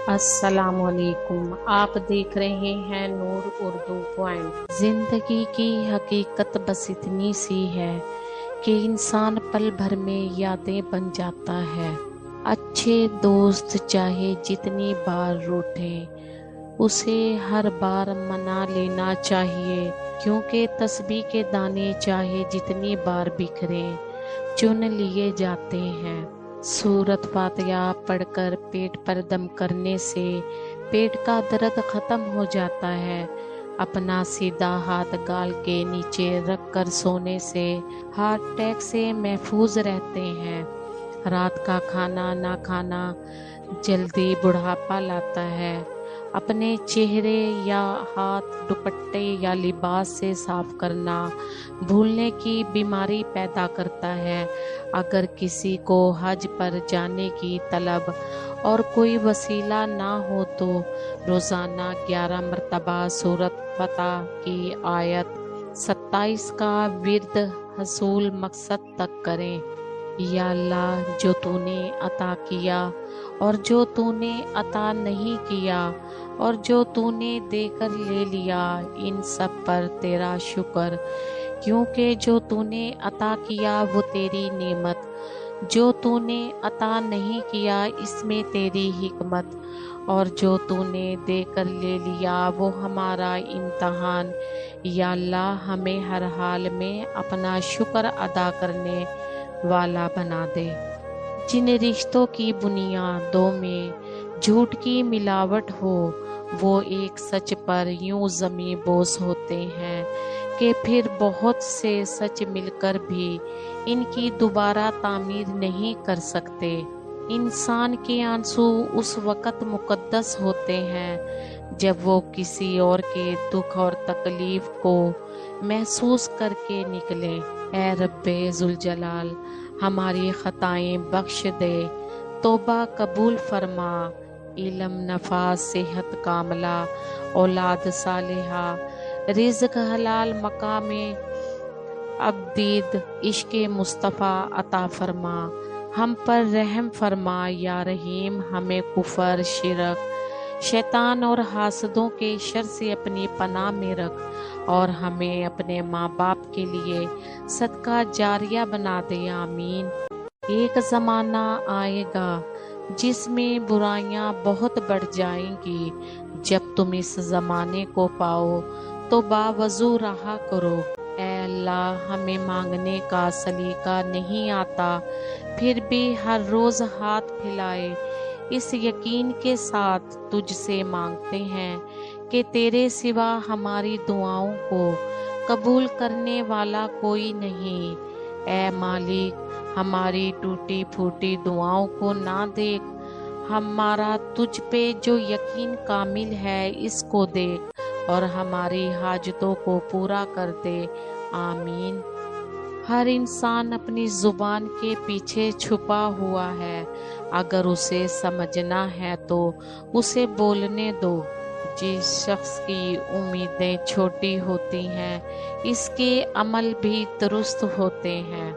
السلام علیکم، آپ دیکھ رہے ہیں نور اردو پوائنٹ۔ زندگی کی حقیقت بس اتنی سی ہے کہ انسان پل بھر میں یادیں بن جاتا ہے۔ اچھے دوست چاہے جتنی بار روٹھیں، اسے ہر بار منا لینا چاہیے، کیونکہ تسبیح کے دانے چاہے جتنی بار بکھریں، چن لیے جاتے ہیں۔ سورۃ فاتحہ پڑھ کر پیٹ پر دم کرنے سے پیٹ کا درد ختم ہو جاتا ہے۔ اپنا سیدھا ہاتھ گال کے نیچے رکھ کر سونے سے ہارٹ اٹیک سے محفوظ رہتے ہیں۔ رات کا کھانا نہ کھانا جلدی بڑھاپا لاتا ہے۔ اپنے چہرے یا ہاتھ دوپٹے یا لباس سے صاف کرنا بھولنے کی بیماری پیدا کرتا ہے۔ اگر کسی کو حج پر جانے کی طلب اور کوئی وسیلہ نہ ہو تو روزانہ 11 مرتبہ سورۃ فتح کی آیت 27 کا ورد حصول مقصد تک کریں۔ یا اللہ، جو تو نے عطا کیا اور جو تو نے عطا نہیں کیا اور جو تو نے دے کر لے لیا، ان سب پر تیرا شکر، کیونکہ جو تو نے عطا کیا وہ تیری نعمت، جو تو نے عطا نہیں کیا اس میں تیری حکمت، اور جو تو نے دے کر لے لیا وہ ہمارا امتحان۔ یا اللہ، ہمیں ہر حال میں اپنا شکر ادا کرنے والا بنا دے۔ جن رشتوں کی بنیادوں میں جھوٹ کی ملاوٹ ہو، وہ ایک سچ پر یوں زمیں بوس ہوتے ہیں کہ پھر بہت سے سچ مل کر بھی ان کی دوبارہ تعمیر نہیں کر سکتے۔ انسان کے آنسو اس وقت مقدس ہوتے ہیں جب وہ کسی اور کے دکھ اور تکلیف کو محسوس کر کے نکلیں۔ اے رب ذوالجلال، ہماری خطائیں بخش دے، توبہ قبول فرما، علم نافع، صحت کاملہ، اولاد صالحہ، رزق حلال، مقام ابدید، عشق مصطفیٰ عطا فرما۔ ہم پر رحم فرما یا رحیم، ہمیں کفر، شرک، شیطان اور حاسدوں کے شر سے اپنی پناہ میں رکھ، اور ہمیں اپنے ماں باپ کے لیے صدقہ جاریہ بنا دے، آمین۔ ایک زمانہ آئے گا جس میں برائیاں بہت بڑھ جائیں گی۔ جب تم اس زمانے کو پاؤ تو باوضو رہا کرو۔ اے اللہ، ہمیں مانگنے کا سلیقہ نہیں آتا، پھر بھی ہر روز ہاتھ پھیلائے اس یقین کے ساتھ تجھ سے مانگتے ہیں کہ تیرے سوا ہماری دعاؤں کو قبول کرنے والا کوئی نہیں۔ اے مالک، ہماری ٹوٹی پھوٹی دعاؤں کو نہ دیکھ، ہمارا تجھ پہ جو یقین کامل ہے اس کو دیکھ، اور ہماری حاجتوں کو پورا کر دے، آمین۔ ہر انسان اپنی زبان کے پیچھے چھپا ہوا ہے، اگر اسے سمجھنا ہے تو اسے بولنے دو۔ جس شخص کی امیدیں چھوٹی ہوتی ہیں، اس کے عمل بھی درست ہوتے ہیں۔